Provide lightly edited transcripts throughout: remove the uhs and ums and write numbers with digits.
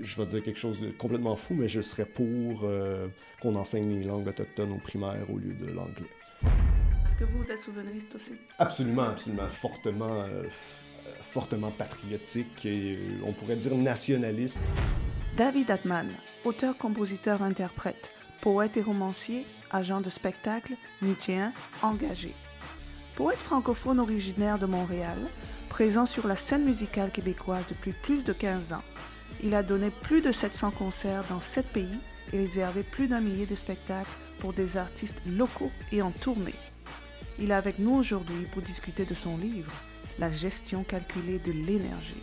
je vais dire quelque chose de complètement fou, mais je serais pour qu'on enseigne les langues autochtones au primaire au lieu de l'anglais. Est-ce que vous êtes souverainiste aussi? Absolument, absolument, fortement patriotique et on pourrait dire nationaliste. David Atman, auteur, compositeur, interprète, poète et romancier, agent de spectacle, nietzschéen, engagé. Poète francophone originaire de Montréal, présent sur la scène musicale québécoise depuis plus de 15 ans. Il a donné plus de 700 concerts dans 7 pays et réservé plus d'1 millier de spectacles pour des artistes locaux et en tournée. Il est avec nous aujourd'hui pour discuter de son livre, La gestion calculée de l'énergie.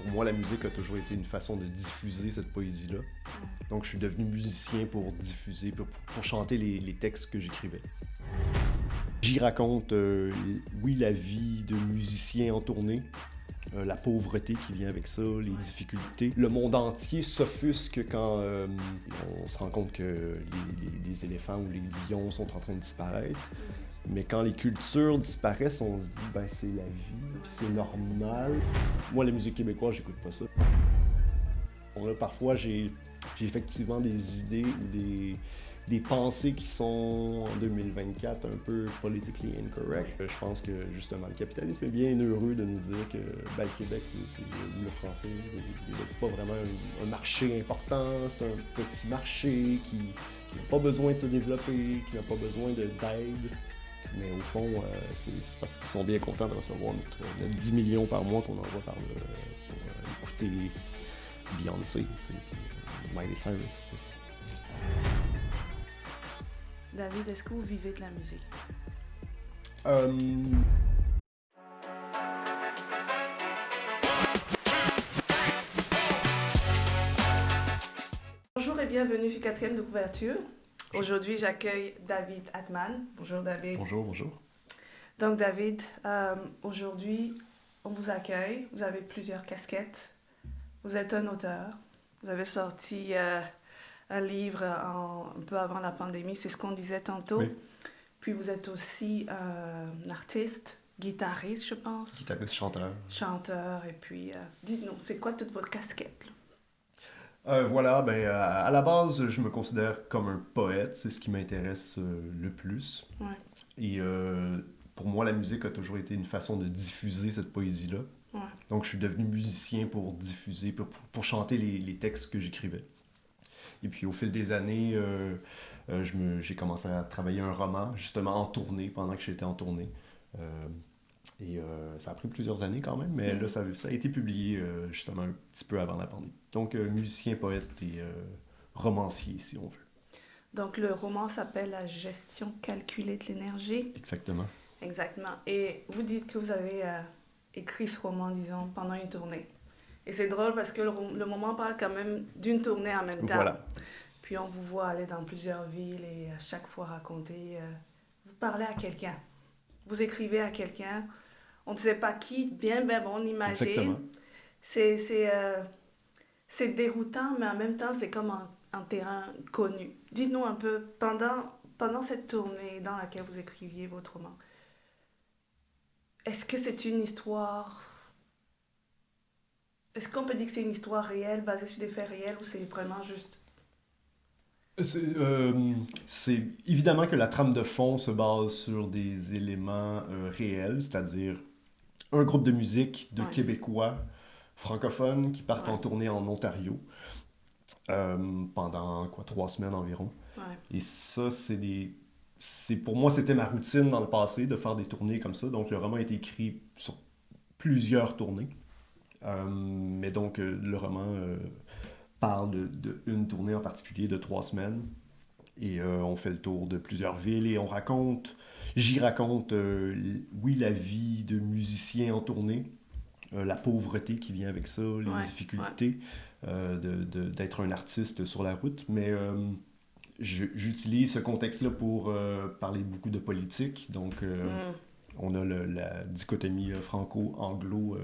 Pour moi, la musique a toujours été une façon de diffuser cette poésie-là. Donc, je suis devenu musicien pour diffuser, pour chanter les textes que j'écrivais. J'y raconte, oui, la vie de musicien en tournée, la pauvreté qui vient avec ça, les difficultés. Le monde entier s'offusque quand on se rend compte que les éléphants ou les lions sont en train de disparaître. Mais quand les cultures disparaissent, on se dit, ben c'est la vie, puis c'est normal. Moi, la musique québécoise, j'écoute pas ça. Bon, là, parfois, j'ai effectivement des idées ou des pensées qui sont, en 2024, un peu politically incorrect. Je pense que, justement, le capitalisme est bien heureux de nous dire que ben, le Québec, ou le français, c'est pas vraiment un marché important, c'est un petit marché qui n'a pas besoin de se développer, qui n'a pas besoin d'aide. Mais au fond, c'est parce qu'ils sont bien contents de recevoir notre 10 millions par mois qu'on envoie pour écouter Beyoncé, puis Miley Cyrus. David, est-ce que vous vivez de la musique? Bonjour et bienvenue sur 4e de couverture. Aujourd'hui, j'accueille David Atman. Bonjour David. Bonjour, bonjour. Donc David, aujourd'hui, on vous accueille. Vous avez plusieurs casquettes. Vous êtes un auteur. Vous avez sorti un livre un peu avant la pandémie, c'est ce qu'on disait tantôt. Oui. Puis vous êtes aussi un artiste, guitariste, je pense. Guitariste, chanteur. Chanteur. Et puis, dites-nous, c'est quoi toute votre casquette là? Voilà, ben, à la base, je me considère comme un poète, c'est ce qui m'intéresse le plus. Ouais. Et pour moi, la musique a toujours été une façon de diffuser cette poésie-là. Ouais. Donc, je suis devenu musicien pour diffuser, pour chanter les textes que j'écrivais. Et puis, au fil des années, j'ai commencé à travailler un roman, justement en tournée, pendant que j'étais en tournée. Et ça a pris plusieurs années quand même, mais là, ça a été publié justement un petit peu avant la pandémie. Donc, musicien, poète et romancier, si on veut. Donc, le roman s'appelle La gestion calculée de l'énergie. Exactement. Exactement. Et vous dites que vous avez écrit ce roman, disons, pendant une tournée. Et c'est drôle parce que le roman parle quand même d'une tournée en même temps. Voilà. Puis on vous voit aller dans plusieurs villes et à chaque fois raconter. Vous parlez à quelqu'un. Vous écrivez à quelqu'un. On ne sait pas qui, bien, bon, on imagine. Exactement. C'est déroutant, mais en même temps, c'est comme un terrain connu. Dites-nous un peu, pendant cette tournée dans laquelle vous écriviez votre roman, est-ce que c'est une histoire... Est-ce qu'on peut dire que c'est une histoire réelle, basée sur des faits réels, ou c'est vraiment juste... C'est évidemment que la trame de fond se base sur des éléments réels, c'est-à-dire un groupe de musique de Ouais. Québécois francophones qui partent Ouais. en tournée en Ontario pendant 3 semaines environ. Ouais. Et ça, pour moi, c'était ma routine dans le passé de faire des tournées comme ça. Donc le roman a été écrit sur plusieurs tournées. Mais donc le roman parle de une tournée en particulier de 3 semaines. Et on fait le tour de plusieurs villes et j'y raconte, oui, la vie de musicien en tournée, la pauvreté qui vient avec ça, les difficultés d'être un artiste sur la route. Mais j'utilise ce contexte-là pour parler beaucoup de politique. Donc, on a la dichotomie franco-anglo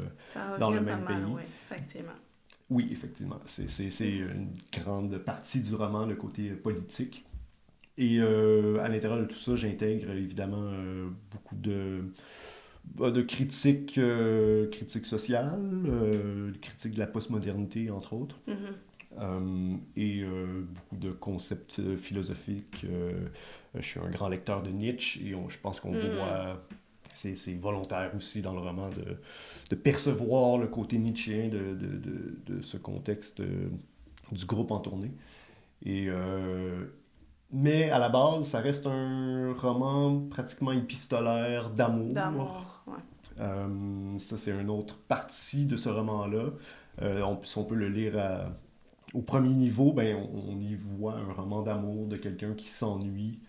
dans le même pays. Oui, effectivement. Oui, effectivement. C'est une grande partie du roman, le côté politique. Et à l'intérieur de tout ça, j'intègre évidemment beaucoup de critique sociale, critique de la postmodernité, entre autres. Et beaucoup de concepts philosophiques. Je suis un grand lecteur de Nietzsche et je pense qu'on voit, c'est volontaire aussi dans le roman de percevoir le côté nietzschéen de ce contexte du groupe en tournée. Et, mais à la base, ça reste un roman pratiquement épistolaire d'amour. D'amour, ouais. Ça, c'est une autre partie de ce roman-là. Si on peut le lire au premier niveau, ben, on y voit un roman d'amour de quelqu'un qui s'ennuie,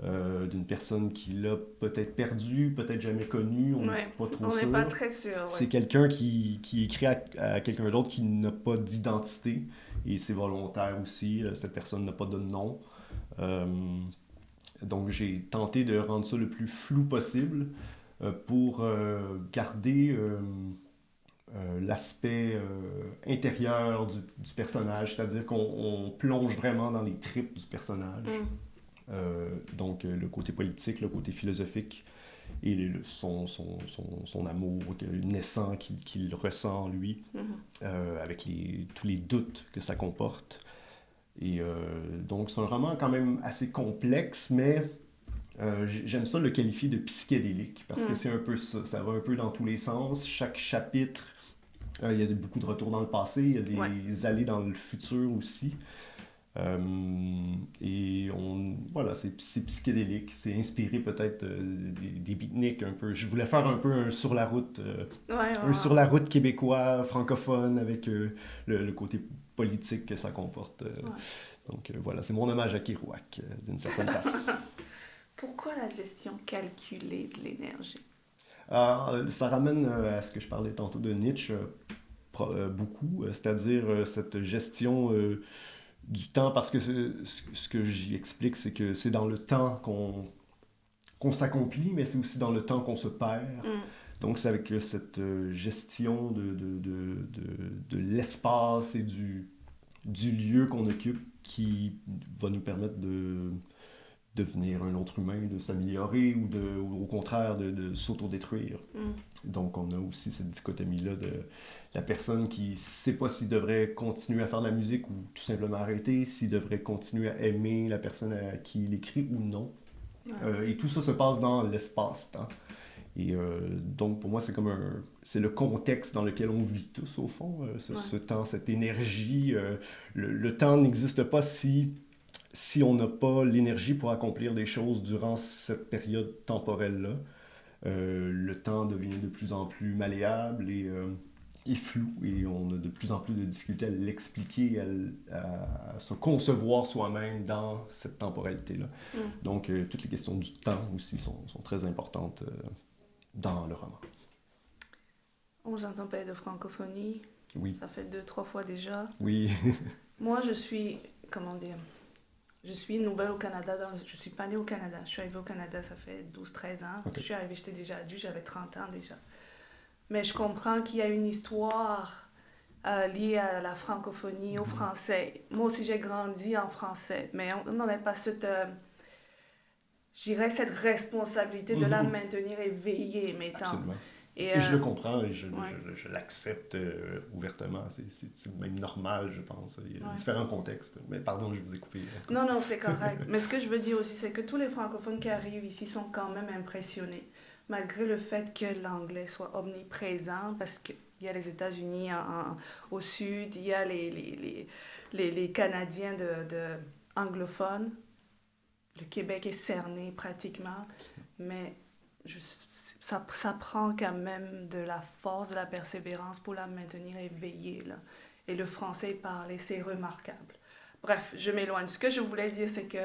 d'une personne qui l'a peut-être perdu, peut-être jamais connu, on n'est pas trop sûr. On n'est pas très sûr. Ouais. C'est quelqu'un qui écrit à quelqu'un d'autre qui n'a pas d'identité, et c'est volontaire aussi, cette personne n'a pas de nom. Donc j'ai tenté de rendre ça le plus flou possible pour garder l'aspect intérieur du personnage, c'est-à-dire qu'on plonge vraiment dans les tripes du personnage. Donc le côté politique, le côté philosophique et son amour naissant qu'il ressent en lui, avec tous les doutes que ça comporte. Et donc c'est un roman quand même assez complexe, mais j'aime ça le qualifier de psychédélique, parce que c'est un peu ça, ça va un peu dans tous les sens. Chaque chapitre, il y a beaucoup de retours dans le passé, il y a des allées dans le futur aussi. Et voilà, c'est psychédélique, c'est inspiré peut-être des beatniks un peu. Je voulais faire un peu un sur la route, sur la route québécois, francophone, avec le côté politique que ça comporte. Donc voilà, c'est mon hommage à Kerouac, d'une certaine façon. Pourquoi la gestion calculée de l'énergie? Ça ramène à ce que je parlais tantôt de Nietzsche, beaucoup, c'est-à-dire cette gestion du temps, parce que ce que j'y explique, c'est que c'est dans le temps qu'on s'accomplit, mais c'est aussi dans le temps qu'on se perd. Donc c'est avec cette gestion de l'espace et du lieu qu'on occupe qui va nous permettre de devenir un autre humain, de s'améliorer ou au contraire de s'autodétruire. Donc on a aussi cette dichotomie-là de la personne qui ne sait pas s'il devrait continuer à faire de la musique ou tout simplement arrêter, s'il devrait continuer à aimer la personne à qui il écrit ou non. Et tout ça se passe dans l'espace-temps. Et donc pour moi c'est c'est le contexte dans lequel on vit tous au fond, ce temps, cette énergie. Le temps n'existe pas si on n'a pas l'énergie pour accomplir des choses durant cette période temporelle-là. Le temps devient de plus en plus malléable et flou, et on a de plus en plus de difficultés à l'expliquer, à se concevoir soi-même dans cette temporalité-là. Donc toutes les questions du temps aussi sont très importantes dans le roman. On vous entend parler de francophonie. Oui. Ça fait 2-3 fois déjà. Oui. Moi, je suis nouvelle au Canada. Je suis pas née au Canada. Je suis arrivée au Canada, ça fait 12-13 ans. Okay. Je suis arrivée, j'étais déjà adulte, j'avais 30 ans déjà. Mais je comprends qu'il y a une histoire liée à la francophonie, au français. Moi aussi, j'ai grandi en français. Mais on n'avait pas cette responsabilité de la maintenir éveillée, mettons. Absolument. Et je le comprends et je l'accepte ouvertement. C'est même normal, je pense. Il y a différents contextes. Mais pardon, je vous ai coupé. Non, c'est correct. Mais ce que je veux dire aussi, c'est que tous les francophones qui arrivent ici sont quand même impressionnés. Malgré le fait que l'anglais soit omniprésent, parce qu'il y a les États-Unis au sud, il y a les Canadiens anglophones. Le Québec est cerné pratiquement, mais ça prend quand même de la force, de la persévérance pour la maintenir éveillée, là. Et le français parlé, c'est remarquable. Bref, je m'éloigne. Ce que je voulais dire, c'est que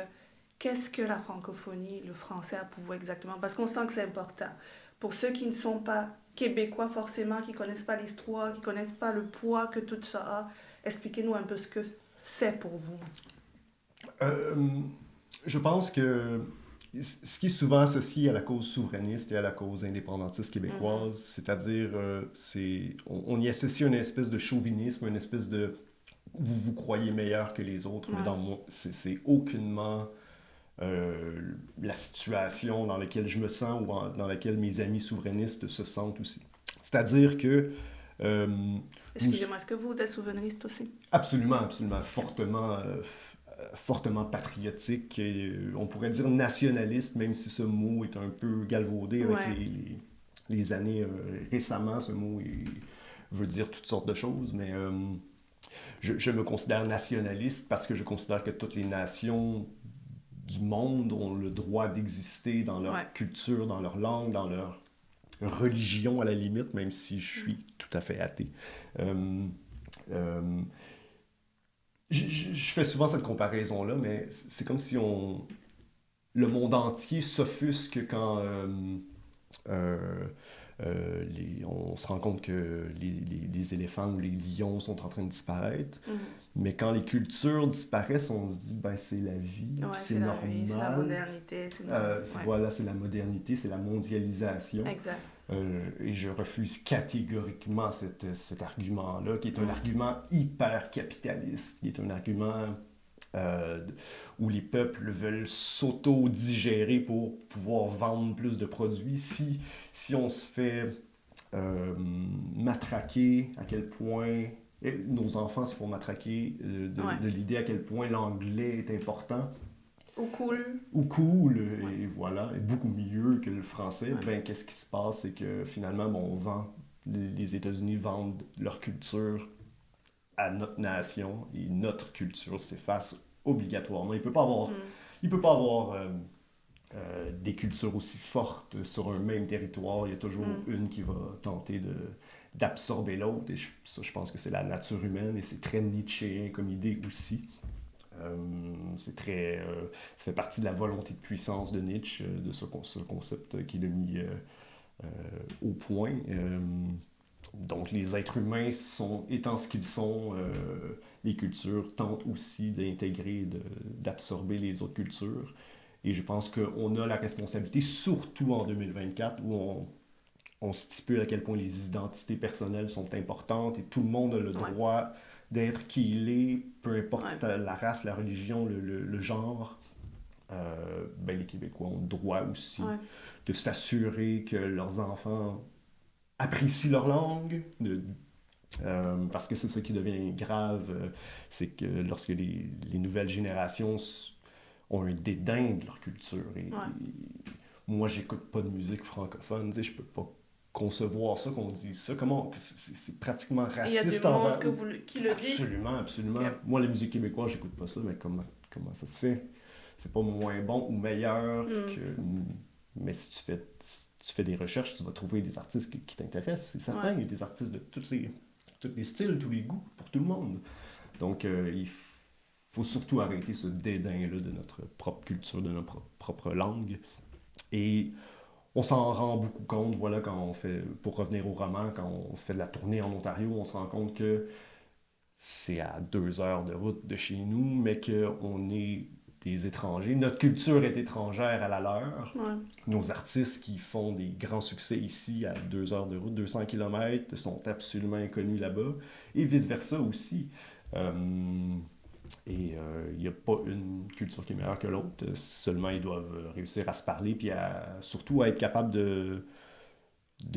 qu'est-ce que la francophonie, le français a pour vous exactement? Parce qu'on sent que c'est important. Pour ceux qui ne sont pas québécois forcément, qui ne connaissent pas l'histoire, qui ne connaissent pas le poids que tout ça a, expliquez-nous un peu ce que c'est pour vous. Je pense que ce qui est souvent associé à la cause souverainiste et à la cause indépendantiste québécoise, c'est-à-dire, on y associe une espèce de chauvinisme, une espèce de vous croyez meilleur que les autres, mais dans moi, c'est aucunement la situation dans laquelle je me sens ou dans laquelle mes amis souverainistes se sentent aussi. C'est-à-dire que... Excusez-moi, est-ce que vous êtes souverainiste aussi? Absolument, absolument, fortement patriotique, et, on pourrait dire nationaliste, même si ce mot est un peu galvaudé avec les années récemment. Ce mot veut dire toutes sortes de choses, mais je me considère nationaliste parce que je considère que toutes les nations du monde ont le droit d'exister dans leur culture, dans leur langue, dans leur religion à la limite, même si je suis tout à fait athée. Je fais souvent cette comparaison-là, mais c'est comme si le monde entier s'offusque quand on se rend compte que les éléphants ou les lions sont en train de disparaître. Mais quand les cultures disparaissent, on se dit, ben c'est la vie, c'est normal. Vie, c'est la modernité. Voilà, c'est la modernité, c'est la mondialisation. Exact. Et je refuse catégoriquement cet argument-là, qui est un argument hyper capitaliste, qui est un argument où les peuples veulent s'auto-digérer pour pouvoir vendre plus de produits. Si on se fait matraquer, à quel point nos enfants se font matraquer de l'idée à quel point l'anglais est important. Ou cool, et voilà, et beaucoup mieux que le français. Ben, qu'est-ce qui se passe? C'est que finalement, les États-Unis vendent leur culture à notre nation et notre culture s'efface obligatoirement. Il peut pas avoir des cultures aussi fortes sur un même territoire. Il y a toujours une qui va tenter d'absorber l'autre. Et je pense que c'est la nature humaine et c'est très nietzschéen comme idée aussi. Ça fait partie de la volonté de puissance de Nietzsche, de ce concept qu'il a mis au point. Donc les êtres humains étant ce qu'ils sont, les cultures tentent aussi d'intégrer, d'absorber les autres cultures. Et je pense qu'on a la responsabilité, surtout en 2024, où on stipule à quel point les identités personnelles sont importantes et tout le monde a le droit d'être qui il est, peu importe la race, la religion, le genre. Les Québécois ont le droit aussi de s'assurer que leurs enfants apprécient leur langue, parce que c'est ça qui devient grave, c'est que lorsque les nouvelles générations ont un dédain de leur culture. Et moi, j'écoute pas de musique francophone, je peux pas concevoir ça, qu'on dise ça. Comment? C'est pratiquement raciste. Il y a du monde qui le dit. Absolument, absolument. Okay. Moi, la musique québécoise, j'écoute pas ça, mais comment ça se fait? C'est pas moins bon ou meilleur que... Mais si tu fais des recherches, tu vas trouver des artistes qui t'intéressent, c'est certain. Il y a des artistes de tous les styles, tous les goûts, pour tout le monde. Donc, il faut surtout arrêter ce dédain-là de notre propre culture, de notre propre langue. Et on s'en rend beaucoup compte, voilà, pour revenir au roman, quand on fait de la tournée en Ontario, on se rend compte que c'est à 2 heures de route de chez nous, mais qu'on est des étrangers. Notre culture est étrangère à la leur. Nos artistes qui font des grands succès ici à 2 heures de route, 200 km, sont absolument inconnus là-bas, et vice-versa aussi. Et il n'y a pas une culture qui est meilleure que l'autre, seulement ils doivent réussir à se parler, puis surtout à être capables de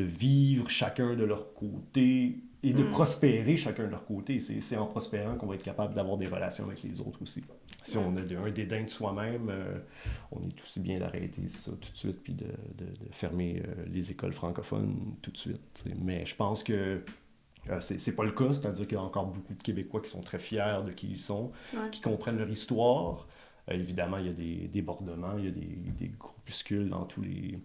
vivre chacun de leur côté et de prospérer chacun de leur côté. C'est en prospérant qu'on va être capable d'avoir des relations avec les autres aussi. Si on a un dédain de soi-même, on est aussi bien d'arrêter ça tout de suite, puis de fermer les écoles francophones tout de suite. T'sais. Mais je pense que c'est pas le cas, c'est-à-dire qu'il y a encore beaucoup de Québécois qui sont très fiers de qui ils sont, qui comprennent leur histoire. Évidemment, il y a des débordements, il y a des groupuscules dans tous les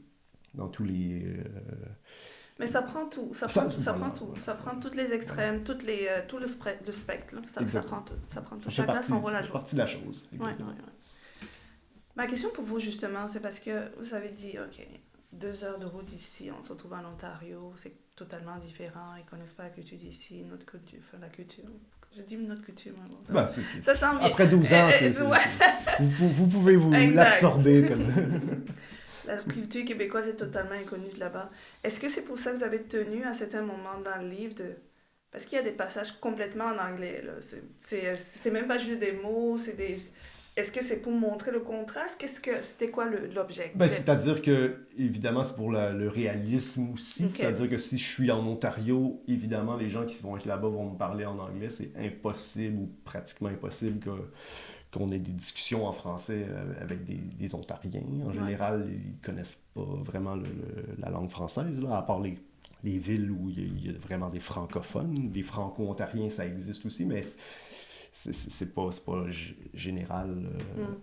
mais ça prend tout, ça prend toutes les extrêmes, tout le spectre, là. Ça prend tout. Chacun a son rôle à jouer. C'est partie de la chose. Ouais. Ma question pour vous, justement, c'est parce que vous avez dit, OK, 2 heures de route d'ici, on se retrouve en Ontario, c'est totalement différent, ils ne connaissent pas la culture d'ici, notre culture, la culture. Je dis notre culture, moi. Ben, ça sent bien. Après 12 ans, vous pouvez l'absorber comme... La culture québécoise est totalement inconnue de là-bas. Est-ce que c'est pour ça que vous avez tenu à certains moments dans le livre Parce qu'il y a des passages complètement en anglais, là. C'est même pas juste des mots, c'est des... Est-ce que c'est pour montrer le contraste? C'était quoi l'objectif? Ben, c'est-à-dire que, évidemment, c'est pour le réalisme aussi. Ok. C'est-à-dire que si je suis en Ontario, évidemment, les gens qui vont être là-bas vont me parler en anglais. C'est impossible ou pratiquement impossible qu'on ait des discussions en français avec des Ontariens. En général, ils connaissent pas vraiment la langue française, là, à part les villes où il y a vraiment des francophones. Des franco-ontariens, ça existe aussi, mais c'est pas général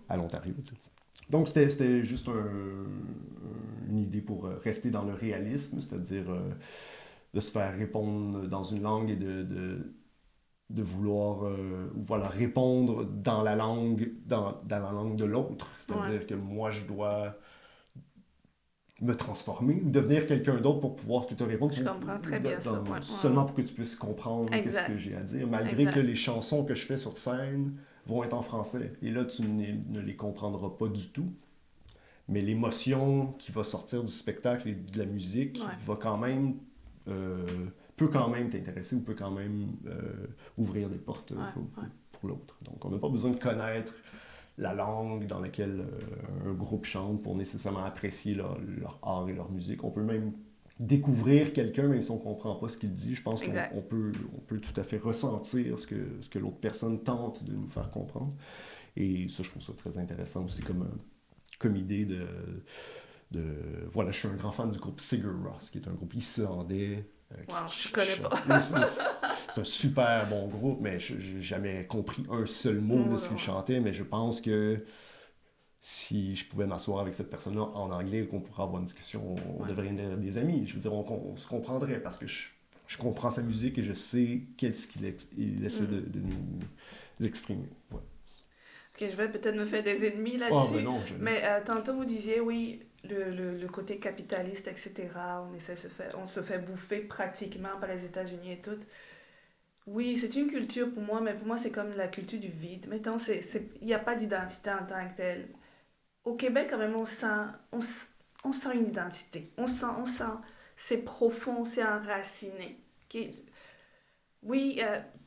à l'Ontario. Tu sais. Donc, c'était juste une idée pour rester dans le réalisme, c'est-à-dire de se faire répondre dans une langue et de vouloir voilà, répondre dans la langue de l'autre. C'est-à-dire que moi, je dois me transformer ou devenir quelqu'un d'autre pour pouvoir te répondre. Je comprends très bien ça. Seulement pour que tu puisses comprendre ce que j'ai à dire, malgré que les chansons que je fais sur scène vont être en français. Et là, tu ne les comprendras pas du tout. Mais l'émotion qui va sortir du spectacle et de la musique va quand même... peut quand même t'intéresser ou peut quand même ouvrir des portes pour l'autre. Donc, on n'a pas besoin de connaître la langue dans laquelle un groupe chante pour nécessairement apprécier leur art et leur musique. On peut même découvrir quelqu'un, même si on ne comprend pas ce qu'il dit. Je pense qu'on peut tout à fait ressentir ce que l'autre personne tente de nous faire comprendre. Et ça, je trouve ça très intéressant aussi comme idée voilà, je suis un grand fan du groupe Sigur Rós, qui est un groupe islandais. Je connais pas. C'est un super bon groupe, mais je n'ai jamais compris un seul mot de ce qu'il chantait, mais je pense que si je pouvais m'asseoir avec cette personne-là en anglais et qu'on pourrait avoir une discussion, on deviendrait des amis. Je veux dire, on se comprendrait parce que je comprends sa musique et je sais qu'est-ce qu'il essaie de nous exprimer. Ouais. Ok, je vais peut-être me faire des ennemis là-dessus. Mais tantôt vous disiez, oui, le côté capitaliste, etc. On se fait bouffer pratiquement par les États-Unis et tout. Oui, c'est une culture pour moi, mais pour moi, c'est comme la culture du vide. Mettons, il n'y a pas d'identité en tant que telle. Au Québec, quand même, on sent une identité. On sent, c'est profond, c'est enraciné. Oui,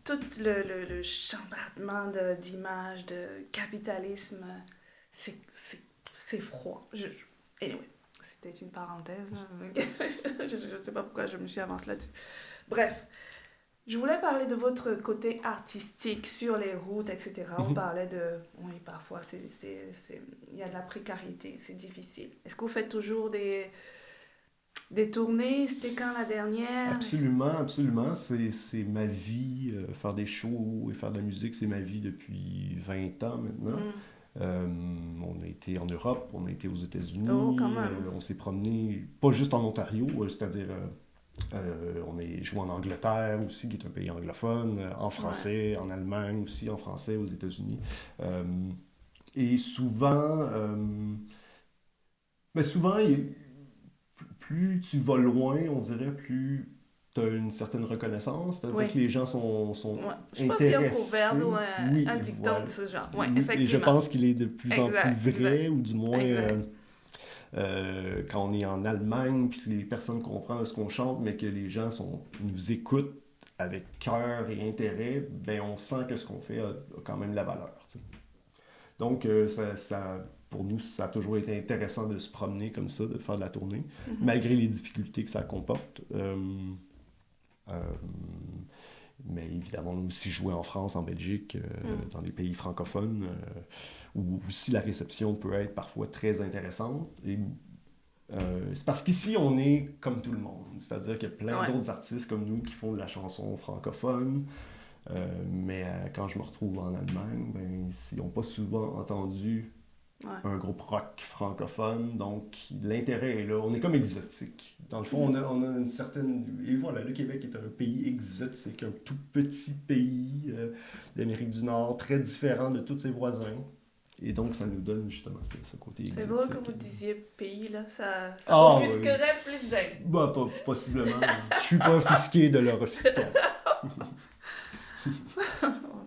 tout le chambardement d'images, de capitalisme, c'est froid. Anyway, c'était une parenthèse. Je ne sais pas pourquoi je me suis avancée là-dessus. Bref, je voulais parler de votre côté artistique sur les routes, etc. On parlait de... Oui, parfois, il y a de la précarité, c'est difficile. Est-ce que vous faites toujours des tournées? C'était quand la dernière? Absolument, absolument. C'est ma vie. Faire des shows et faire de la musique, c'est ma vie depuis 20 ans maintenant. On a été en Europe, on a été aux États-Unis. Quand même. On s'est promené, pas juste en Ontario, c'est-à-dire on est joué en Angleterre aussi, qui est un pays anglophone, en français, en Allemagne aussi, en français, aux États-Unis. Et souvent, plus tu vas loin, on dirait, plus tu as une certaine reconnaissance. C'est-à-dire que les gens sont Je pense qu'il y a un proverbe ou un dicton de ce genre. Oui, effectivement. Et je pense qu'il est de plus en plus vrai, ou du moins, quand on est en Allemagne, puis que les personnes comprennent ce qu'on chante, mais que les gens nous écoutent avec cœur et intérêt, ben on sent que ce qu'on fait a quand même de la valeur. T'sais. Donc, pour nous, ça a toujours été intéressant de se promener comme ça, de faire de la tournée, malgré les difficultés que ça comporte. Mais évidemment, nous aussi jouer en France, en Belgique, dans les pays francophones, où aussi la réception peut être parfois très intéressante. Et, c'est parce qu'ici, on est comme tout le monde. C'est-à-dire qu'il y a plein d'autres artistes comme nous qui font de la chanson francophone. Mais quand je me retrouve en Allemagne, ils n'ont pas souvent entendu un groupe rock francophone, donc l'intérêt est là. On est comme exotique. Dans le fond, on a une certaine... Et voilà, le Québec est un pays exotique, un tout petit pays d'Amérique du Nord, très différent de tous ses voisins. Et donc, ça nous donne justement ce côté exotique. C'est drôle que vous disiez pays, là. Ça offusquerait plus d'un. Possiblement. Je suis pas offusqué de leur offusquation.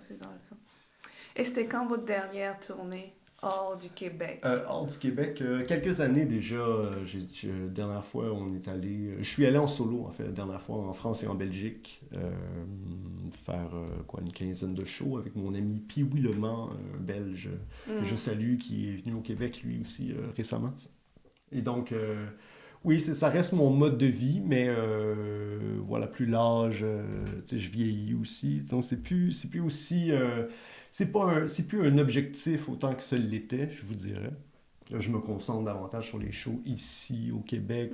C'est drôle, ça. Et c'était quand votre dernière tournée hors du Québec? Hors du Québec, quelques années déjà. Dernière fois, je suis allé en solo, en fait, la dernière fois en France et en Belgique, faire une quinzaine de shows avec mon ami Pee-Wee Lemans, un Belge que je salue, qui est venu au Québec lui aussi récemment. Et donc, oui, ça reste mon mode de vie, mais voilà, plus l'âge, je vieillis aussi. Donc, c'est plus aussi. C'est plus un objectif autant que ça l'était, je vous dirais. Là, je me concentre davantage sur les shows ici, au Québec,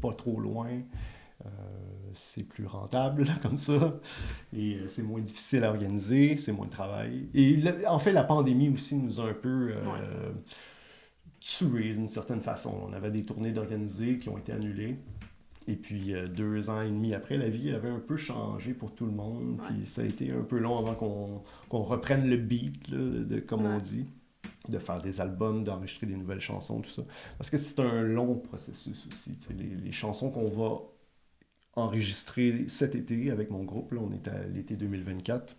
pas trop loin. C'est plus rentable, comme ça. Et c'est moins difficile à organiser, c'est moins de travail. Et en fait, la pandémie aussi nous a un peu tués d'une certaine façon. On avait des tournées d'organiser qui ont été annulées. Et puis, 2 ans et demi après, la vie avait un peu changé pour tout le monde. Puis ça a été un peu long avant qu'on reprenne le beat, là, comme on dit, de faire des albums, d'enregistrer des nouvelles chansons, tout ça. Parce que c'est un long processus aussi. Les chansons qu'on va enregistrer cet été avec mon groupe, là, on est à l'été 2024.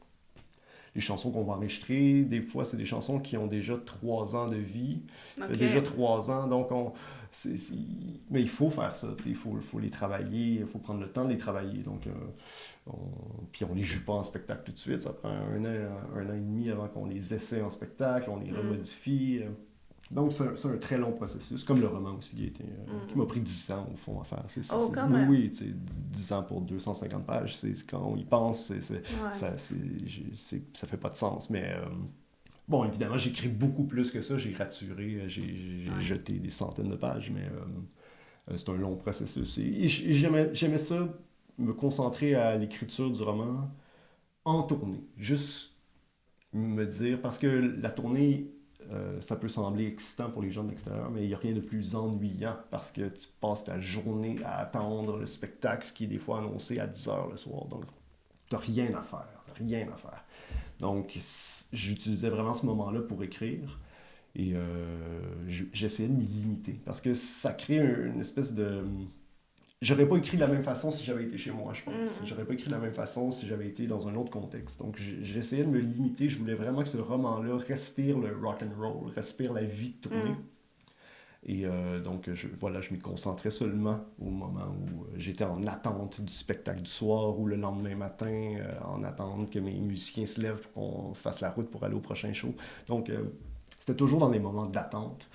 Les chansons qu'on va enregistrer, des fois, c'est des chansons qui ont déjà 3 ans de vie. Ça fait déjà 3 ans, donc mais il faut faire ça, il faut les travailler, il faut prendre le temps de les travailler. Donc, puis on les joue pas en spectacle tout de suite, ça prend un an et demi avant qu'on les essaie en spectacle, on les remodifie. Donc, c'est un très long processus, comme le roman aussi, qui m'a prit 10 ans, au fond, à faire. Quand même. Oui, 10 ans pour 250 pages, quand on y pense, ça fait pas de sens. Mais, bon, évidemment, j'écris beaucoup plus que ça, j'ai raturé, j'ai jeté des centaines de pages, mais c'est un long processus. Et j'aimais ça, me concentrer à l'écriture du roman en tournée. Juste me dire, parce que la tournée... ça peut sembler excitant pour les gens de l'extérieur, mais il n'y a rien de plus ennuyant parce que tu passes ta journée à attendre le spectacle qui est des fois annoncé à 10h le soir. Donc, tu n'as rien à faire. Donc, j'utilisais vraiment ce moment-là pour écrire et j'essayais de m'y limiter parce que ça crée une espèce de... J'aurais pas écrit de la même façon si j'avais été chez moi, je pense. J'aurais pas écrit de la même façon si j'avais été dans un autre contexte. Donc, j'essayais de me limiter. Je voulais vraiment que ce roman-là respire le rock and roll, respire la vie de tournée. Et donc, je m'y concentrais seulement au moment où j'étais en attente du spectacle du soir ou le lendemain matin, en attente que mes musiciens se lèvent pour qu'on fasse la route pour aller au prochain show. Donc, c'était toujours dans des moments d'attente.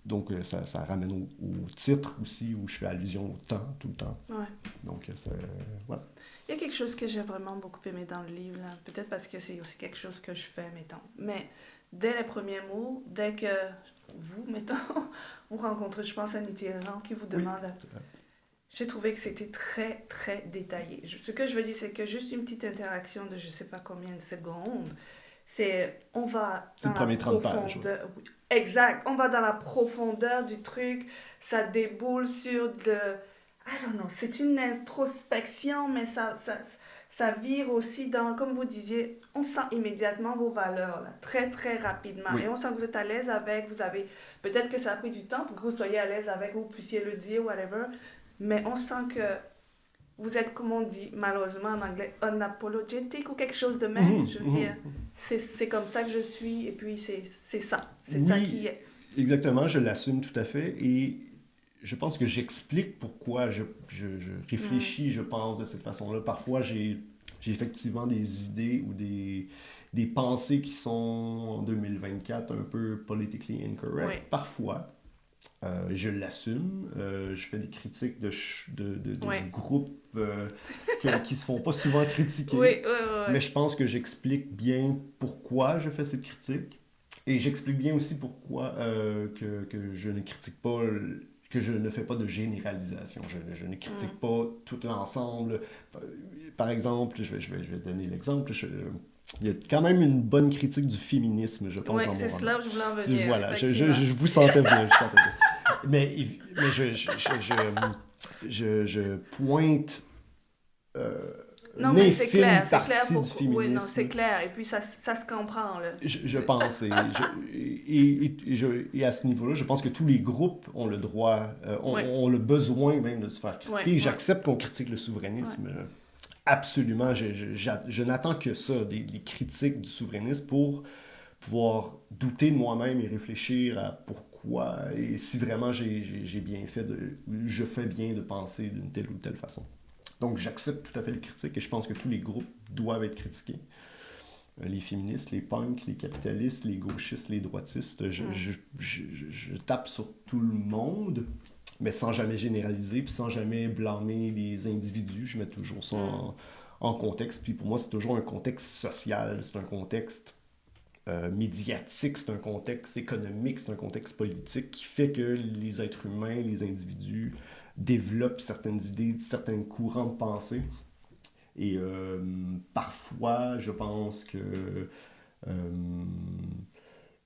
Donc, ça ramène au titre aussi, où je fais allusion au temps, tout le temps. Ouais. Donc, voilà. Il y a quelque chose que j'ai vraiment beaucoup aimé dans le livre, là. Peut-être parce que c'est aussi quelque chose que je fais, mettons. Mais dès les premiers mots, dès que vous, mettons, vous rencontrez, je pense, un itinérant qui vous demande... J'ai trouvé que c'était très, très détaillé. Ce que je veux dire, c'est que juste une petite interaction de je ne sais pas combien de secondes, on va dans la profondeur. Exact. On va dans la profondeur du truc. Ça déboule sur de... I don't know. C'est une introspection, mais ça vire aussi dans... Comme vous disiez, on sent immédiatement vos valeurs, là, très, très rapidement. Oui. Et on sent que vous êtes à l'aise avec. Vous avez... Peut-être que ça a pris du temps pour que vous soyez à l'aise avec, vous puissiez le dire, whatever. Mais on sent que vous êtes, comme on dit malheureusement en anglais, unapologetic ou quelque chose de même. Je veux dire, c'est comme ça que je suis et puis c'est ça. C'est ça qui est. Exactement, je l'assume tout à fait et je pense que j'explique pourquoi je réfléchis, je pense de cette façon-là. Parfois, j'ai effectivement des idées ou des pensées qui sont en 2024 un peu politically incorrect. Oui. Parfois. Je l'assume. Je fais des critiques de groupes qui se font pas souvent critiquer. Oui. Mais je pense que j'explique bien pourquoi je fais cette critique. Et j'explique bien aussi pourquoi que je ne critique pas, que je ne fais pas de généralisation. Je ne critique pas tout l'ensemble. Par exemple, je vais donner l'exemple. Il y a quand même une bonne critique du féminisme, je pense. Oui, c'est cela où je voulais en venir. Voilà, je vous sentais bien. Mais je pointe non, mais c'est clair, du féminisme. Oui, non, c'est clair. Et puis, ça se comprend. Là. Je pense. Et à ce niveau-là, je pense que tous les groupes ont le droit, ont le besoin même de se faire critiquer. J'accepte qu'on critique le souverainisme. Absolument. Je n'attends que ça, des critiques du souverainisme pour pouvoir douter de moi-même et réfléchir à pourquoi et si vraiment j'ai bien fait, je fais bien de penser d'une telle ou telle façon. Donc j'accepte tout à fait les critiques et je pense que tous les groupes doivent être critiqués. Les féministes, les punks, les capitalistes, les gauchistes, les droitistes, je tape sur tout le monde, mais sans jamais généraliser, puis sans jamais blâmer les individus. Je mets toujours ça en contexte. Puis pour moi, c'est toujours un contexte social, c'est un contexte médiatique, c'est un contexte économique, c'est un contexte politique qui fait que les êtres humains, les individus développent certaines idées, certains courants de pensée. Et parfois, je pense que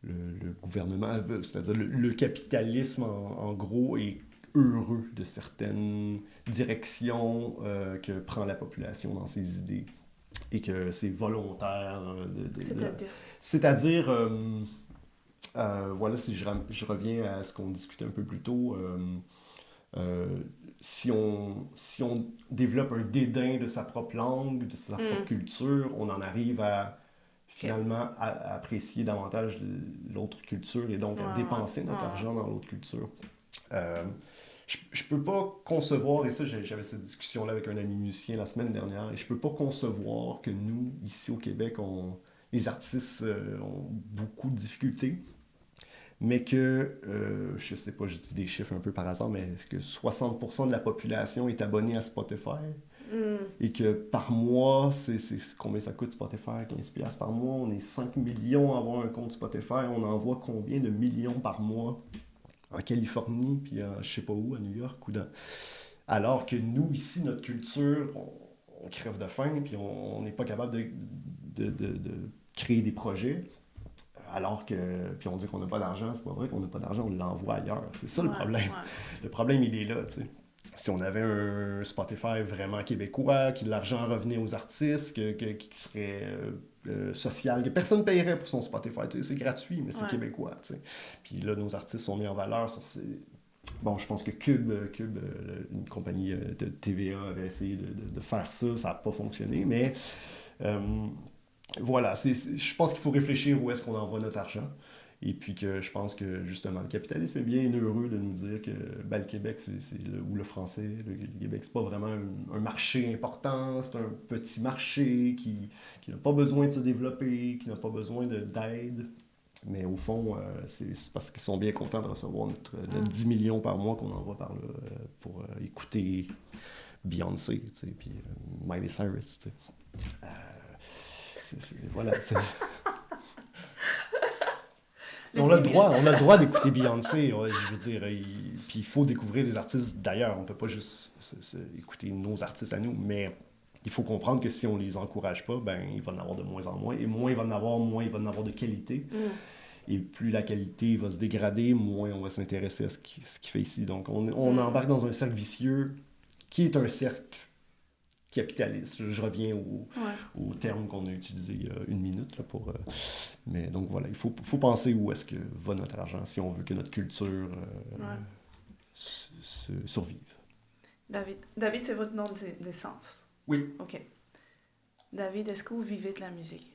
le gouvernement, c'est-à-dire le capitalisme en gros, est heureux de certaines directions que prend la population dans ses idées et que c'est volontaire. C'est-à-dire, voilà, si je reviens à ce qu'on discutait un peu plus tôt, si on développe un dédain de sa propre langue, de sa propre culture, on en arrive à finalement à apprécier davantage l'autre culture et donc à dépenser notre argent dans l'autre culture. Je peux pas concevoir, et ça j'avais cette discussion-là avec un ami musicien la semaine dernière, et je peux pas concevoir que nous, ici au Québec, les artistes ont beaucoup de difficultés, mais que, je sais pas, je dis des chiffres un peu par hasard, mais que 60% de la population est abonnée à Spotify, et que par mois, c'est combien ça coûte Spotify? 15$ par mois, on est 5 millions à avoir un compte Spotify, on envoie combien de millions par mois en Californie, puis je sais pas où, à New York, alors que nous, ici, notre culture, on crève de faim, puis on n'est pas capable de créer des projets, alors que, puis on dit qu'on n'a pas d'argent, c'est pas vrai qu'on n'a pas d'argent, on l'envoie ailleurs. C'est ça le problème. Le problème, il est là, tu sais. Si on avait un Spotify vraiment québécois, que l'argent revenait aux artistes, qui serait social, que personne ne paierait pour son Spotify, c'est gratuit, mais c'est québécois, tu sais. Puis là, nos artistes sont mis en valeur sur ces... Bon, je pense que Cube, une compagnie de TVA, avait essayé de faire ça, ça n'a pas fonctionné, mais voilà, je pense qu'il faut réfléchir où est-ce qu'on envoie notre argent. Et puis que je pense que justement le capitalisme est bien heureux de nous dire que le Québec ou le français, le Québec, c'est pas vraiment un marché important, c'est un petit marché qui n'a pas besoin de se développer, qui n'a pas besoin d'aide. Mais au fond, c'est parce qu'ils sont bien contents de recevoir notre 10 millions par mois qu'on envoie par là pour écouter Beyoncé, tu sais, puis Miley Cyrus, tu sais. Voilà. On a le droit d'écouter Beyoncé, je veux dire, puis il faut découvrir des artistes d'ailleurs, on ne peut pas juste écouter nos artistes à nous, mais il faut comprendre que si on les encourage pas, ben il va en avoir de moins en moins, et moins il va en avoir, moins il va en avoir de qualité, et plus la qualité va se dégrader, moins on va s'intéresser à ce qu'il fait ici. Donc on embarque dans un cercle vicieux qui est un cercle capitaliste. Je reviens au terme qu'on a utilisé il y a une minute. Là, mais donc voilà, il faut penser où est-ce que va notre argent si on veut que notre culture survive. David, c'est votre nom de naissance? Oui. OK. David, est-ce que vous vivez de la musique?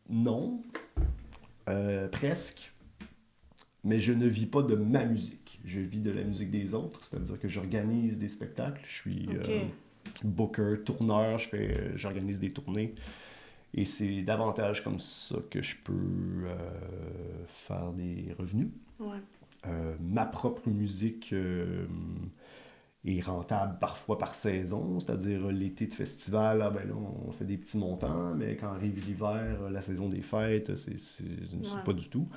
Non. Presque. Mais je ne vis pas de ma musique. Je vis de la musique des autres, c'est-à-dire que j'organise des spectacles. Je suis booker, tourneur, j'organise des tournées. Et c'est davantage comme ça que je peux faire des revenus. Ma propre musique est rentable parfois par saison, c'est-à-dire l'été de festival, ben là, on fait des petits montants, mais quand arrive l'hiver, la saison des fêtes, c'est pas du tout.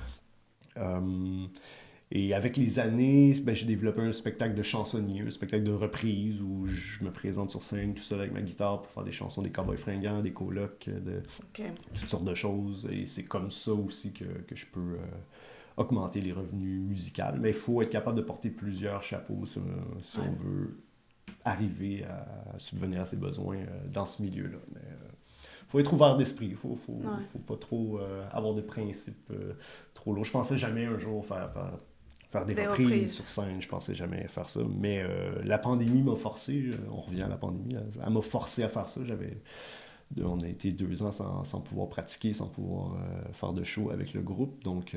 Et avec les années, ben, j'ai développé un spectacle de chansonnier, un spectacle de reprise où je me présente sur scène tout seul avec ma guitare pour faire des chansons des Cowboys Fringants, des colocs, toutes sortes de choses. Et c'est comme ça aussi que je peux augmenter les revenus musicaux. Mais il faut être capable de porter plusieurs chapeaux si on veut arriver à subvenir à ses besoins dans ce milieu-là. Mais faut être ouvert d'esprit, il faut pas trop avoir de principes trop lourds. Je pensais jamais un jour faire des reprises sur scène, je pensais jamais faire ça, mais la pandémie m'a forcé, on revient à la pandémie, elle m'a forcé à faire ça, On a été 2 ans sans pouvoir pratiquer, sans pouvoir faire de show avec le groupe. Donc,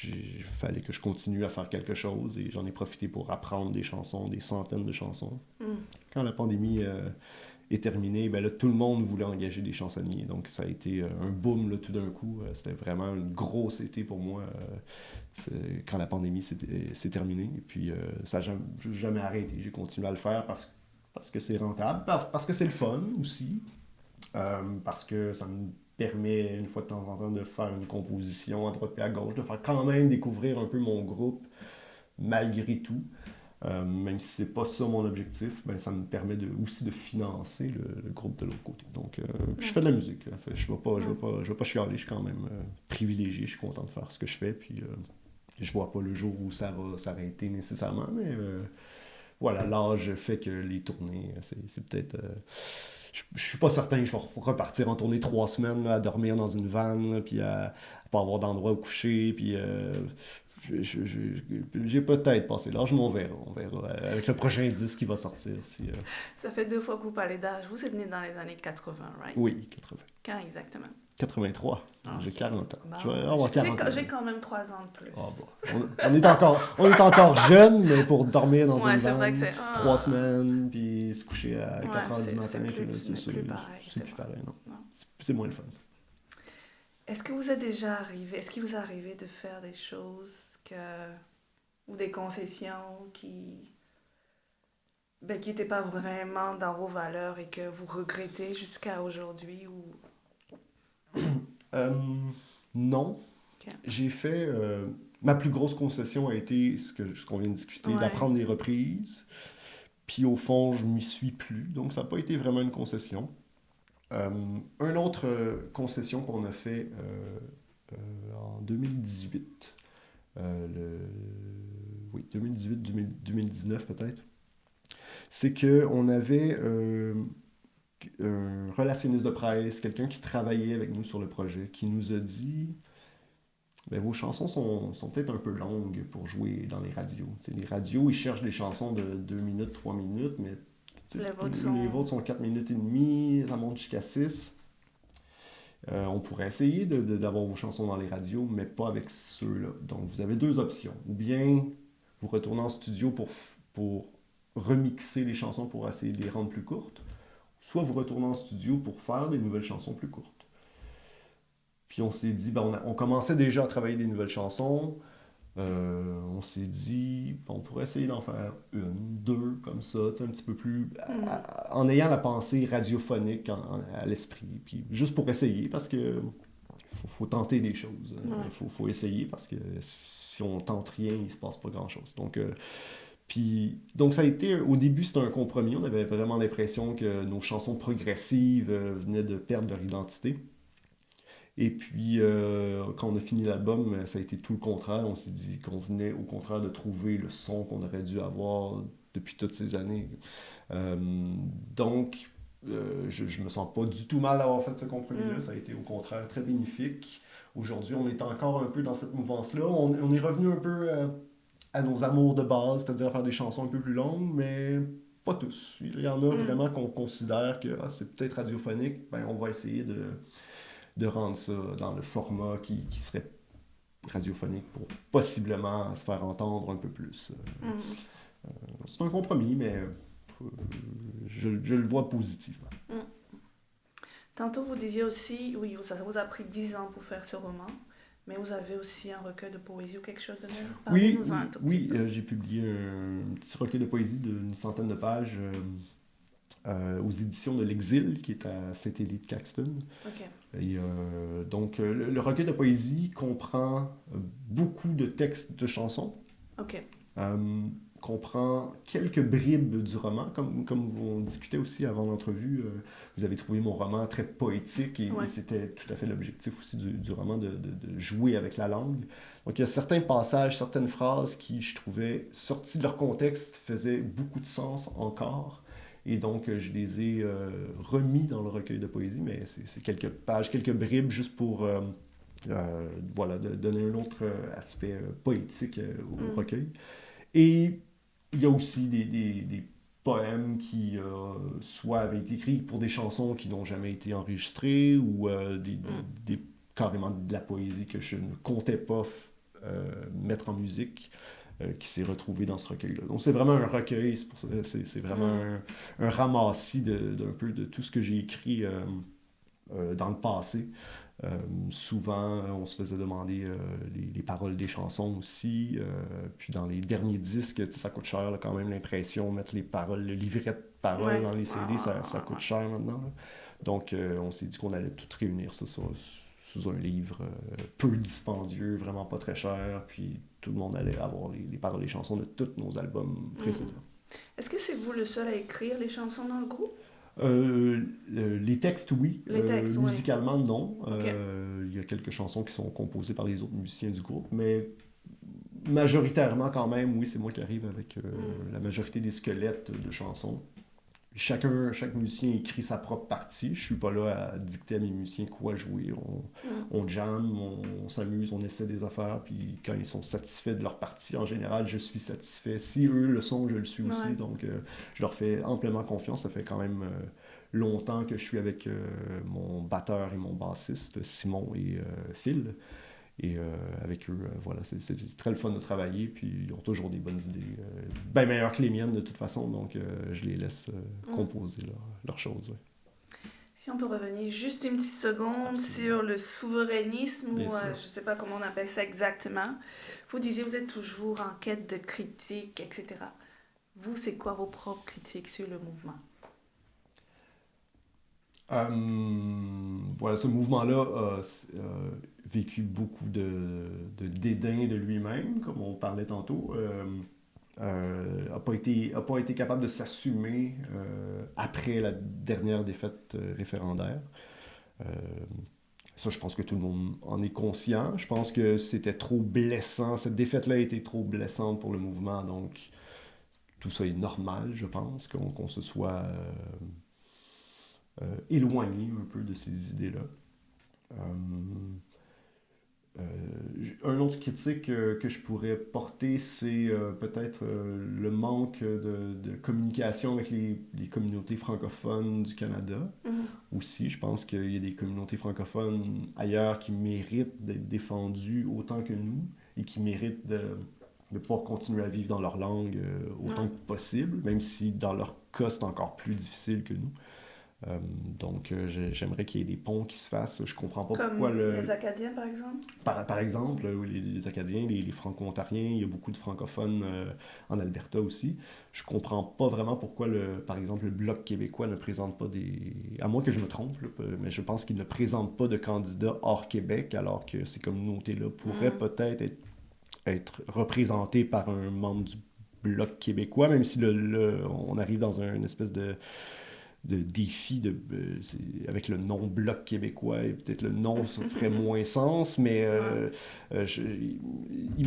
il fallait que je continue à faire quelque chose et j'en ai profité pour apprendre des chansons, des centaines de chansons. Quand la pandémie est terminée, ben là, tout le monde voulait engager des chansonniers. Donc, ça a été un boom là, tout d'un coup. C'était vraiment une grosse été pour moi quand la pandémie s'est terminée. Et puis, ça n'a jamais arrêté. J'ai continué à le faire parce que c'est rentable, parce que c'est le fun aussi, parce que ça me permet, une fois de temps en temps, de faire une composition à droite et à gauche, de faire quand même découvrir un peu mon groupe, malgré tout. Même si c'est pas ça mon objectif, ben, ça me permet aussi de financer le groupe de l'autre côté. Donc, puis je fais de la musique. Je ne vais pas chialer, je suis quand même privilégié, je suis content de faire ce que je fais. Puis je vois pas le jour où ça va s'arrêter nécessairement, mais voilà, l'âge fait que les tournées, c'est peut-être... je suis pas certain que je vais repartir en tournée 3 semaines, là, à dormir dans une vanne, là, puis à pas avoir d'endroit où coucher, puis j'ai peut-être passé l'âge, mais on verra. Avec le prochain disque qui va sortir. Ça fait 2 fois que vous parlez d'âge. Vous êtes né dans les années 80, right? Oui, 80. Quand exactement? 83. Okay. J'ai 40 ans. Bon, Je vais avoir 40 ans. J'ai quand même 3 ans de plus. Ah, bon. On est encore jeunes, mais pour dormir dans une c'est vrai vanne, que 3 semaines, puis se coucher à 4 heures du matin, c'est plus pareil. C'est plus pareil, non. C'est moins le fun. Est-ce qu'il vous est arrivé de faire des choses ou des concessions qui n'étaient pas vraiment dans vos valeurs et que vous regrettez jusqu'à aujourd'hui ou... Non. Okay. J'ai fait... ma plus grosse concession a été ce qu'on vient de discuter, d'apprendre des reprises. Puis au fond, je m'y suis plus. Donc ça n'a pas été vraiment une concession. Une autre concession qu'on a fait en 2018, 2018-2019 peut-être, c'est qu'on avait un relationniste de presse, quelqu'un qui travaillait avec nous sur le projet, qui nous a dit vos chansons sont peut-être un peu longues pour jouer dans les radios. T'sais, les radios, ils cherchent des chansons de 2 minutes, 3 minutes, mais les vôtres sont 4 minutes et demie, ça monte jusqu'à 6. On pourrait essayer d'avoir vos chansons dans les radios, mais pas avec ceux-là. Donc, vous avez 2 options. Ou bien, vous retournez en studio pour remixer les chansons pour essayer de les rendre plus courtes, soit vous retournez en studio pour faire des nouvelles chansons plus courtes. Puis on s'est dit, on commençait déjà à travailler des nouvelles chansons. On s'est dit, on pourrait essayer d'en faire 1, 2, comme ça, un petit peu plus, en ayant la pensée radiophonique à l'esprit. Puis juste pour essayer, parce que faut tenter des choses. Faut essayer, parce que si on tente rien, il se passe pas grand-chose. Donc ça a été, au début c'était un compromis. On avait vraiment l'impression que nos chansons progressives venaient de perdre leur identité. Et puis, quand on a fini l'album, ça a été tout le contraire. On s'est dit qu'on venait au contraire de trouver le son qu'on aurait dû avoir depuis toutes ces années. Donc, je me sens pas du tout mal d'avoir fait ce compromis-là. Ça a été au contraire très bénéfique. Aujourd'hui, on est encore un peu dans cette mouvance-là. On est revenu un peu à nos amours de base, c'est-à-dire à faire des chansons un peu plus longues, mais pas tous. Il y en a vraiment qu'on considère que c'est peut-être radiophonique. On va essayer de rendre ça dans le format qui serait radiophonique pour possiblement se faire entendre un peu plus. C'est un compromis, mais je le vois positivement. Tantôt, vous disiez aussi, oui, ça vous a pris 10 ans pour faire ce roman, mais vous avez aussi un recueil de poésie ou quelque chose de même? Oui, j'ai publié un petit recueil de poésie d'une 100aine de pages aux éditions de l'Exil, qui est à Saint-Élie-de-Caxton. Okay. Et donc, le recueil de poésie comprend beaucoup de textes de chansons. Okay. Comprend quelques bribes du roman. Comme on discutait aussi avant l'entrevue, vous avez trouvé mon roman très poétique et c'était tout à fait l'objectif aussi du roman de jouer avec la langue. Donc, il y a certains passages, certaines phrases qui, je trouvais, sortis de leur contexte, faisaient beaucoup de sens encore. Et donc, je les ai remis dans le recueil de poésie, mais c'est quelques pages, quelques bribes, juste pour donner un autre aspect poétique au recueil. Et il y a aussi des poèmes qui soit avaient été écrits pour des chansons qui n'ont jamais été enregistrées ou carrément de la poésie que je ne comptais pas mettre en musique qui s'est retrouvé dans ce recueil-là. Donc c'est vraiment un recueil, c'est vraiment un ramassis d'un peu de tout ce que j'ai écrit dans le passé. Souvent, on se faisait demander les paroles des chansons aussi. Puis dans les derniers disques, ça coûte cher là, quand même l'impression, mettre les paroles, le livret de paroles dans les CD, ça coûte cher maintenant. Là. Donc on s'est dit qu'on allait tout réunir ça sous un livre peu dispendieux, vraiment pas très cher. Puis tout le monde allait avoir les paroles des chansons de tous nos albums précédents. Est-ce que c'est vous le seul à écrire les chansons dans le groupe? Les textes, oui. Les textes, musicalement, non. Okay. Il y a quelques chansons qui sont composées par les autres musiciens du groupe, mais majoritairement, quand même, oui, c'est moi qui arrive avec la majorité des squelettes de chansons. Chaque musicien écrit sa propre partie. Je suis pas là à dicter à mes musiciens quoi jouer. On jam, on s'amuse, on essaie des affaires, puis quand ils sont satisfaits de leur partie, en général, je suis satisfait. Si eux le sont, je le suis aussi. Donc, je leur fais amplement confiance. Ça fait quand même longtemps que je suis avec mon batteur et mon bassiste, Simon et Phil. Et avec eux, voilà, c'est très le fun de travailler, puis ils ont toujours des bonnes idées, bien meilleures que les miennes de toute façon, donc je les laisse composer leurs choses. Ouais. Si on peut revenir juste une petite seconde sur le souverainisme, ou je ne sais pas comment on appelle ça exactement. Vous disiez vous êtes toujours en quête de critiques, etc. Vous, c'est quoi vos propres critiques sur le mouvement? Voilà, ce mouvement-là a vécu beaucoup de dédain de lui-même, comme on parlait tantôt. N'a pas été capable de s'assumer après la dernière défaite référendaire. Ça, je pense que tout le monde en est conscient. Je pense que c'était trop blessant. Cette défaite-là a été trop blessante pour le mouvement. Donc, tout ça est normal, je pense, qu'on se soit éloigné un peu de ces idées-là. Un autre critique que je pourrais porter, c'est peut-être le manque de communication avec les communautés francophones du Canada. Aussi, je pense qu'il y a des communautés francophones ailleurs qui méritent d'être défendues autant que nous et qui méritent de pouvoir continuer à vivre dans leur langue autant que possible, même si dans leur cas, c'est encore plus difficile que nous. Donc, j'aimerais qu'il y ait des ponts qui se fassent. Je comprends pas pourquoi les Acadiens, par exemple? Par exemple, les Acadiens, les Franco-Ontariens, il y a beaucoup de francophones en Alberta aussi. Je comprends pas vraiment pourquoi, par exemple, le Bloc québécois ne présente pas des... À moins que je me trompe, là, mais je pense qu'il ne présente pas de candidats hors Québec, alors que ces communautés-là pourraient peut-être être représentées par un membre du Bloc québécois, même si on arrive dans une espèce de défi avec le nom Bloc québécois, et peut-être le nom ça ferait moins sens, mais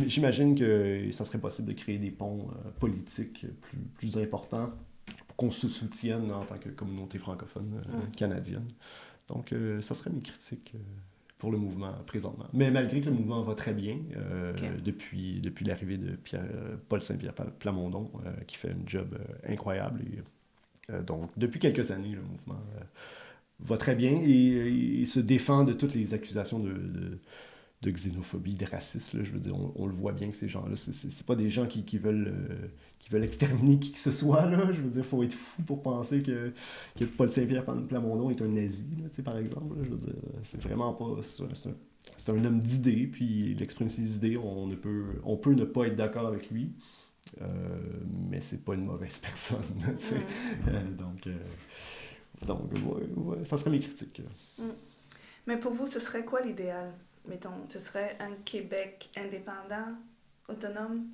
j'imagine que ça serait possible de créer des ponts politiques plus importants pour qu'on se soutienne en tant que communauté francophone canadienne. Donc, ça serait mes critiques pour le mouvement présentement. Mais malgré que le mouvement va très bien, depuis l'arrivée de Paul Saint-Pierre Plamondon, qui fait un job incroyable. Donc, depuis quelques années, le mouvement va très bien et se défend de toutes les accusations de xénophobie, de racisme. Là. Je veux dire, on le voit bien que ces gens-là, c'est pas des gens qui veulent exterminer qui que ce soit. Là. Je veux dire, il faut être fou pour penser que Paul Saint-Pierre Plamondon est un nazi, là, par exemple. Là. Je veux dire, c'est vraiment pas... C'est un homme d'idées, puis il exprime ses idées. On peut ne pas être d'accord avec lui. Mais c'est pas une mauvaise personne. Donc ouais, ça serait mes critiques. Mais pour vous, ce serait quoi l'idéal? Mettons, ce serait un Québec indépendant, autonome?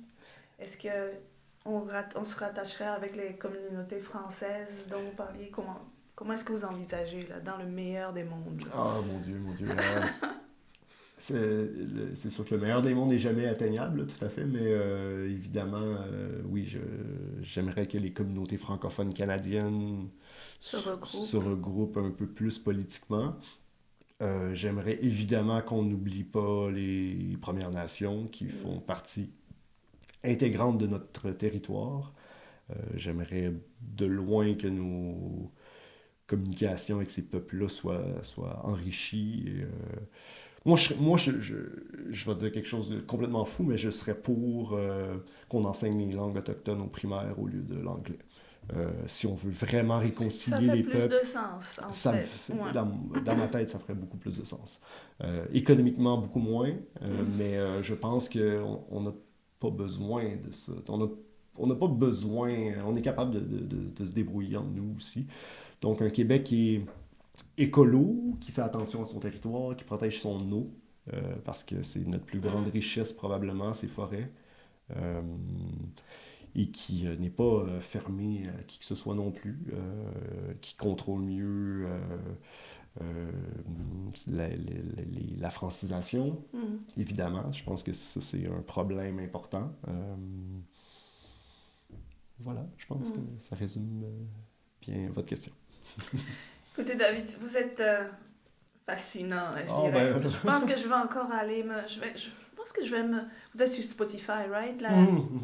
Est-ce qu'on se rattacherait avec les communautés françaises dont vous parliez? Comment est-ce que vous envisagez, là, dans le meilleur des mondes? Ah, mon Dieu. C'est sûr que le meilleur des mondes n'est jamais atteignable, là, tout à fait, mais évidemment, oui, j'aimerais que les communautés francophones canadiennes se regroupent un peu plus politiquement. J'aimerais évidemment qu'on n'oublie pas les Premières Nations qui font partie intégrante de notre territoire. J'aimerais de loin que nos communications avec ces peuples-là soient enrichies. Je vais dire quelque chose de complètement fou, mais je serais pour qu'on enseigne les langues autochtones au primaire au lieu de l'anglais. Si on veut vraiment réconcilier les peuples... Ça fait plus de sens, en fait. Ouais. Dans ma tête, ça ferait beaucoup plus de sens. Économiquement, beaucoup moins, mais je pense qu'on n'a pas besoin de ça. On n'a pas besoin... On est capable de se débrouiller entre nous aussi. Donc, un Québec qui est écolo, qui fait attention à son territoire, qui protège son eau, parce que c'est notre plus grande richesse probablement, ces forêts, et qui n'est pas fermé à qui que ce soit non plus, qui contrôle mieux la francisation, évidemment. Je pense que ça, c'est un problème important. Voilà, je pense que ça résume bien votre question. Écoutez, David, vous êtes fascinant, je dirais. Je pense que je vais encore aller je pense que je vais me... Vous êtes sur Spotify, right? Là?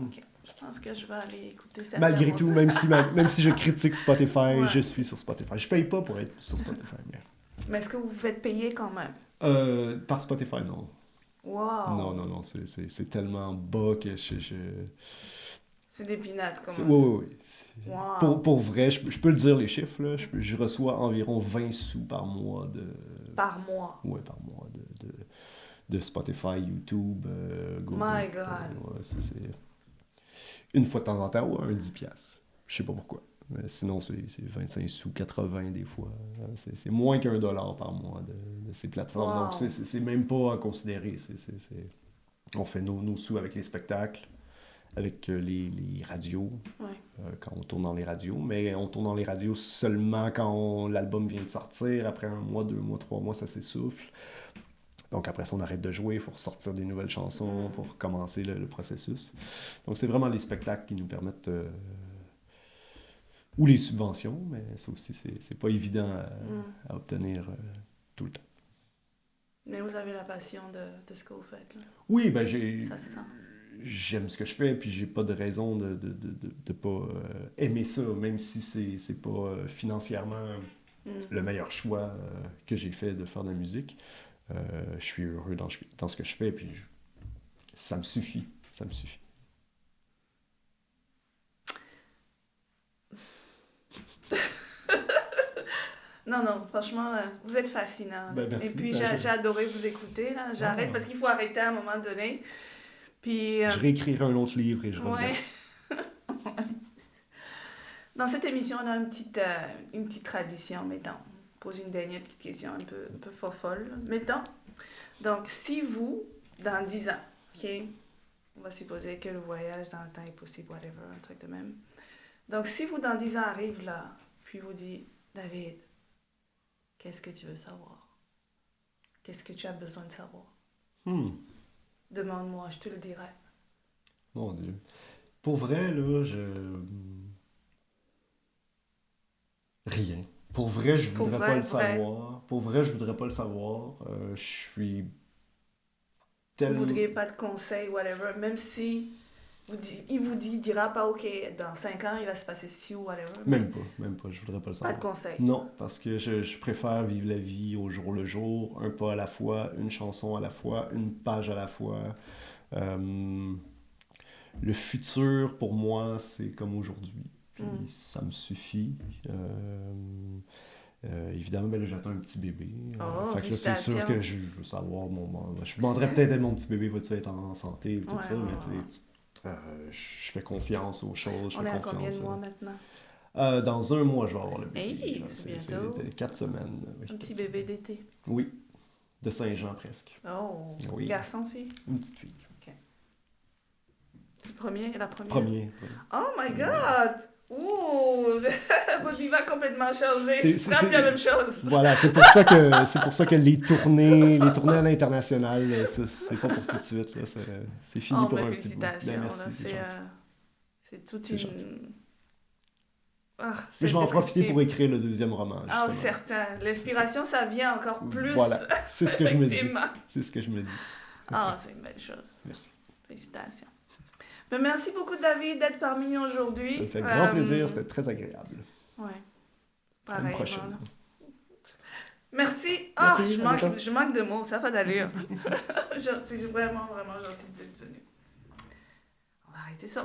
Okay. Je pense que je vais aller écouter ça. Malgré tout, même si je critique Spotify, je suis sur Spotify. Je paye pas pour être sur Spotify. Mais est-ce que vous vous faites payer quand même? Par Spotify, non. Wow! Non, c'est tellement bas que je... C'est des pinattes, comme ça. Oui. Wow. Pour vrai, je peux le dire les chiffres, là. Je reçois environ 20 sous par mois de... Par mois? Oui, par mois de Spotify, YouTube, Google. My God! C'est une fois de temps en temps, un 10$. Je sais pas pourquoi. Mais sinon, c'est 25 sous, 80 des fois. C'est moins qu'$1 par mois de ces plateformes. Wow. Donc, c'est même pas à considérer. On fait nos sous avec les spectacles, avec les radios, quand on tourne dans les radios. Mais on tourne dans les radios seulement quand l'album vient de sortir. Après 1 mois, 2 mois, 3 mois, ça s'essouffle. Donc après ça, on arrête de jouer, il faut ressortir des nouvelles chansons pour commencer le processus. Donc c'est vraiment les spectacles qui nous permettent... ou les subventions, mais ça aussi, c'est pas évident à obtenir tout le temps. Mais vous avez la passion de ce que vous faites, là. Oui, ça se sent. J'aime ce que je fais, puis j'ai pas de raison de pas aimer ça, même si c'est pas financièrement le meilleur choix que j'ai fait de faire de la musique. Je suis heureux dans ce que je fais, puis ça me suffit. Non, franchement, vous êtes fascinant. Merci. Et puis, j'ai adoré vous écouter. Là. J'arrête parce qu'il faut arrêter à un moment donné. Puis, je réécrirai un autre livre et je reviens. Dans cette émission, on a une petite tradition, mettons. Pose une dernière petite question un peu folle, mettons. Donc, si vous, dans 10 ans, OK, on va supposer que le voyage dans le temps est possible, whatever, un truc de même. Donc, si vous, dans 10 ans, arrive là, puis vous dites, David, qu'est-ce que tu veux savoir? Qu'est-ce que tu as besoin de savoir? Demande-moi, je te le dirai. Mon Dieu. Pour vrai, là, rien. Pour vrai, je voudrais pas le savoir. Pour vrai, je voudrais pas le savoir. Je suis tellement... Vous voudriez pas de conseils, whatever, même si il dira pas, OK, dans 5 ans, il va se passer ci ou whatever. Même pas, je voudrais pas le savoir. Pas de conseils. Non, parce que je préfère vivre la vie au jour le jour, un pas à la fois, une chanson à la fois, une page à la fois. Le futur, pour moi, c'est comme aujourd'hui. Puis ça me suffit. Évidemment, là, j'attends un petit bébé. Fait que là, c'est sûr que je veux savoir je me demanderais peut-être à mon petit bébé, va-tu être en santé et tout ça, mais tu sais, je fais confiance aux choses. On est à combien de mois maintenant? Dans 1 mois, je vais avoir le bébé. Hey, c'est bientôt. 4 semaines. Un petit bébé d'été. Oui, de 5 ans presque. Oh, oui. Garçon, fille? Une petite fille. OK. C'est la première? Premier. Oh my God! Ouh! Votre vie va complètement changer. C'est plus la même chose. Voilà, c'est pour ça que les tournées à l'international, c'est pas pour tout de suite. Là, c'est fini pour un petit bout. Merci, c'est toute une... Mais je vais en profiter pour écrire le 2e roman. Justement. Ah, certain. L'inspiration, ça vient encore plus. Voilà, c'est ce que je me dis. C'est ce que je me dis. Ah, c'est une belle chose. Merci. Félicitations. Mais merci beaucoup, David, d'être parmi nous Ça aujourd'hui. me fait grand plaisir, c'était très agréable. Ouais. À une Pareil. prochaine. Merci. Merci, Je à bientôt. je manque de mots, ça n'a pas d'allure. C'est vraiment, vraiment gentil d'être venu. On va arrêter ça.